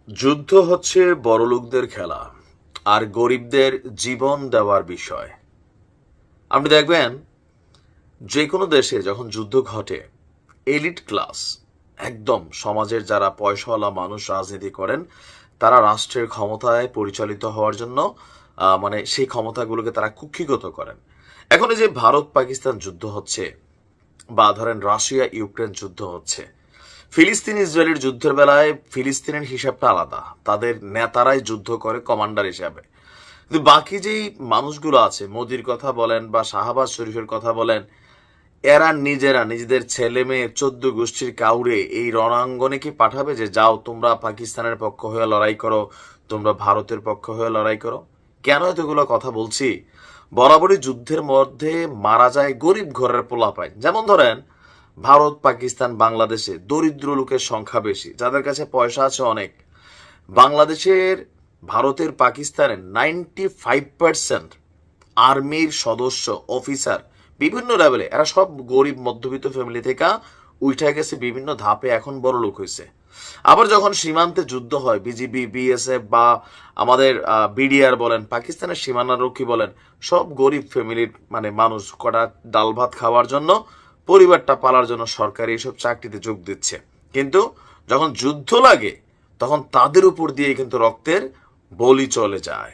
যুদ্ধ হচ্ছে বড়লোকদের খেলা আর গরিবদের জীবন দেওয়ার বিষয়। আপনি দেখবেন যে কোনো দেশে যখন যুদ্ধ ঘটে, এলিট ক্লাস, একদম সমাজের যারা পয়সাওয়ালা মানুষ রাজনীতি করেন, তারা রাষ্ট্রের ক্ষমতায় পরিচালিত হওয়ার জন্য মানে সেই ক্ষমতাগুলোকে তারা কুক্ষিগত করেন। এখন এই যে ভারত পাকিস্তান যুদ্ধ হচ্ছে, বা ধরেন রাশিয়া ইউক্রেন যুদ্ধ হচ্ছে, ফিলিস্তিন ইসরায়েলের যুদ্ধের বেলায় ফিলিস্তিনের হিসাবটা আলাদা, তাদের নেতারাই যুদ্ধ করে কমান্ডার হিসাবে। কিন্তু বাকি যেই মানুষগুলো আছে, মোদির কথা বলেন বা শাহবাজ শরীফের কথা বলেন, এরা নিজেরা নিজেদের ছেলে মেয়ে 14 গোষ্ঠীর কাউরে এই রণাঙ্গনে কি পাঠাবে যে যাও তোমরা পাকিস্তানের পক্ষ হয়ে লড়াই করো, তোমরা ভারতের পক্ষ হয়ে লড়াই করো? কেন এতগুলো কথা বলছি? বরাবরই যুদ্ধের মধ্যে মারা যায় গরিব ঘরের পোলাপাইন। যেমন ধরেন ভারত পাকিস্তান বাংলাদেশে দরিদ্র লোকের সংখ্যা বেশি, যাদের কাছে পয়সা আছে অনেক। বাংলাদেশের, ভারতের, পাকিস্তানের 95% আর্মির সদস্য, অফিসার, বিভিন্ন লেভেলে এরা সব গরিব মধ্যবিত্ত ফ্যামিলি থেকে উঠে গেছে, বিভিন্ন ধাপে এখন বড় লোক হয়েছে। আবার যখন সীমান্তে যুদ্ধ হয়, বিজিবি, বিএসএফ বা আমাদের বিডিআর বলেন, পাকিস্তানের সীমানারক্ষী বলেন, সব গরিব ফ্যামিলির মানে মানুষ কটা ডাল ভাত খাওয়ার জন্য, পরিবারটা পালার জন্য সরকারি এসব চাকরিতে যোগ দিচ্ছে। কিন্তু যখন যুদ্ধ লাগে তখন তাদের উপর দিয়ে কিন্তু রক্তের বলি চলে যায়।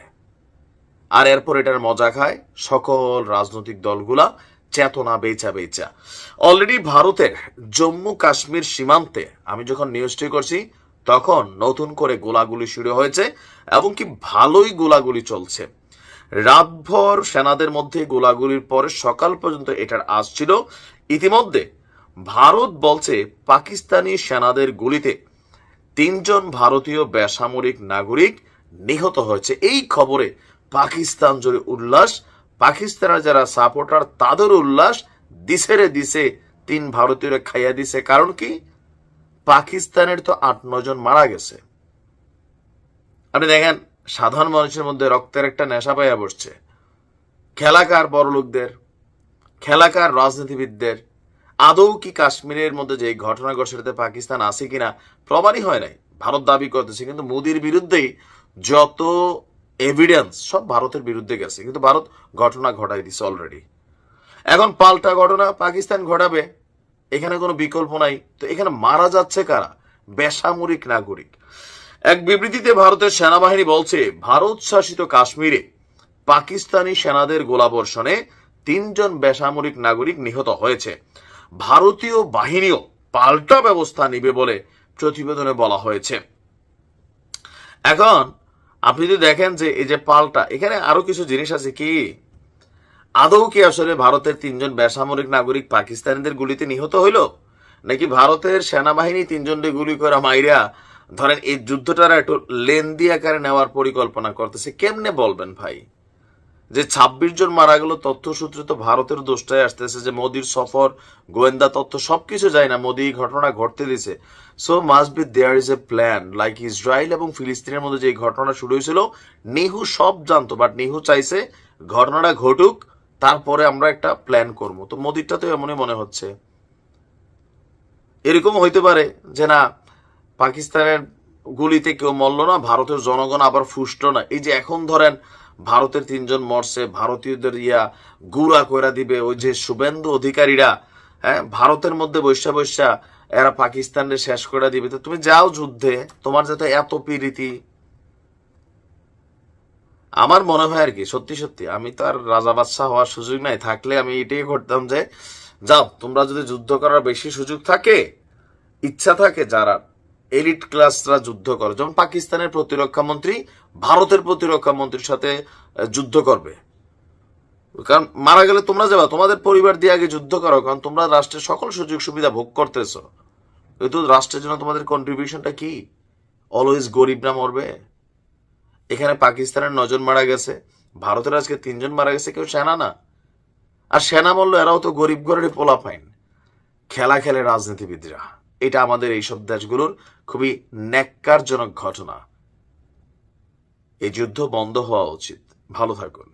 আর এরপর এটার মজা খায় সকল রাজনৈতিক দলগুলা, চেতনা বেচা বেচা। অলরেডি ভারতের জম্মু কাশ্মীর সীমান্তে আমি যখন নিউজটি করছি তখন নতুন করে গোলাগুলি শুরু হয়েছে, এবং কি ভালোই গোলাগুলি চলছে। রাতভর সেনাদের মধ্যে গোলাগুলির পরে সকাল পর্যন্ত এটার আঁচ ছিল। ইতিমধ্যে ভারত বলছে পাকিস্তানি সেনাদের গুলিতে 3 জন ভারতীয় বেসামরিক নাগরিক নিহত হয়েছে। এই খবরে পাকিস্তান জুড়ে উল্লাস, পাকিস্তানের যারা সাপোর্টার তাদের উল্লাস। দিছে রে দিছে, 3 ভারতীয়রা খাইয়া দিছে। কারণ কি? পাকিস্তানের তো 8-9 জন মারা গেছে। আপনি দেখেন সাধারণ মানুষের মধ্যে রক্তের একটা নেশা পাইয়া বসছে। খেলাকার বড় লোকদের, খেলাকার রাজনীতিবিদদের। আদৌ কি কাশ্মীরের মধ্যে যে ঘটনা ঘটছে পাকিস্তান আছে কিনা প্রমাণই হয় নাই। ভারত দাবি করতেছে, কিন্তু মোদির বিরুদ্ধেই যত এভিডেন্স সব ভারতের বিরুদ্ধে গেছে, কিন্তু ভারত ঘটনা ঘটাই দিছে অলরেডি। এখন পাল্টা ঘটনা পাকিস্তান ঘটাবে, এখানে কোনো বিকল্প নাই। তো এখানে মারা যাচ্ছে কারা? বেসামরিক নাগরিক। এক বিবৃতিতে ভারতের সেনাবাহিনী বলছে, ভারত শাসিত কাশ্মীরে পাকিস্তানি সেনাদের গোলাবর্ষণে 3 জন বেসামরিক নাগরিক নিহত হয়েছে। ভারতীয় বাহিনীও পাল্টা ব্যবস্থা নিবে বলে প্রতিবেদনে বলা হয়েছে। এখন আপনি যদি দেখেন যে এই যে পাল্টা, এখানে আরো কিছু জিনিস আছে। কি আদৌ কি আসলে ভারতের 3 জন বেসামরিক নাগরিক পাকিস্তানিদের গুলিতে নিহত হইল, নাকি ভারতের সেনাবাহিনী 3 জনকে গুলি করে মাইরা ধরেন এই যুদ্ধটার একটু লেন্দি আকারে নেওয়ার পরিকল্পনা করতেছে? কেমনে বলবেন ভাই যে 26 জন মারা গেল? তথ্যসূত্রে তো ভারতের দোষটাই আসতেছে যে মোদির সফর, গোয়েন্দা তথ্য সবকিছু যায় না, মোদি ঘটনা ঘটতে দিছে। So must be there is a plan. Like Israel এবং ফিলিস্তিনের মধ্যে যে ঘটনা শুরু হয়েছিল, নিহু সব জানতো, বাট নিহু চাইছে ঘটনাটা ঘটুক, তারপরে আমরা একটা প্ল্যান করবো। তো মোদিরটা তো এমনই মনে হচ্ছে। এরকম হইতে পারে যে না, পাকিস্তানের গুলিতে কেউ মরল না, ভারতের জনগণ আবার ফুসল না। এই যে এখন ধরেন ভারতের 3 জন মরছে, ভারতীয়দের গুড়া কইরা দিবে ওই যে শুভেন্দু অধিকারীরা, হ্যাঁ, ভারতের মধ্যে বৈশা বৈশা এরা পাকিস্তানের শেষ করে দিবে। তো তুমি যাও যুদ্ধে, তোমার যাতে এত পিরিতি। আমার মনে হয় আর কি, সত্যি সত্যি আমি তো আর রাজা বাদশাহ হওয়ার সুযোগ নাই, থাকলে আমি এটাই করতাম যে যাও তোমরা, যদি যুদ্ধ করার বেশি সুযোগ থাকে, ইচ্ছা থাকে, যারা এলিট ক্লাসরা যুদ্ধ করে। যেমন পাকিস্তানের প্রতিরক্ষা মন্ত্রী ভারতের প্রতিরক্ষা মন্ত্রীর সাথে যুদ্ধ করবে, কারণ মারা গেলে তোমরা যাবা, তোমাদের পরিবার দিয়ে আগে যুদ্ধ করো, কারণ তোমরা রাষ্ট্রের সকল সুযোগ সুবিধা ভোগ করতেছো। কিন্তু রাষ্ট্রের জন্য তোমাদের কন্ট্রিবিউশনটা কি? অলওয়েজ গরিবরা মরবে। এখানে পাকিস্তানের 9 জন মারা গেছে, ভারতের আজকে 3 জন মারা গেছে, কেউ সেনা না। আর সেনা বললো এরাও তো গরিব ঘরের পোলা পাইন। খেলা খেলে রাজনীতিবিদরা। এটা আমাদের এইসব দেশগুলোর খুবই ন্যাক্কারজনক ঘটনা। এই যুদ্ধ বন্ধ হওয়া উচিত। ভালো থাকুন।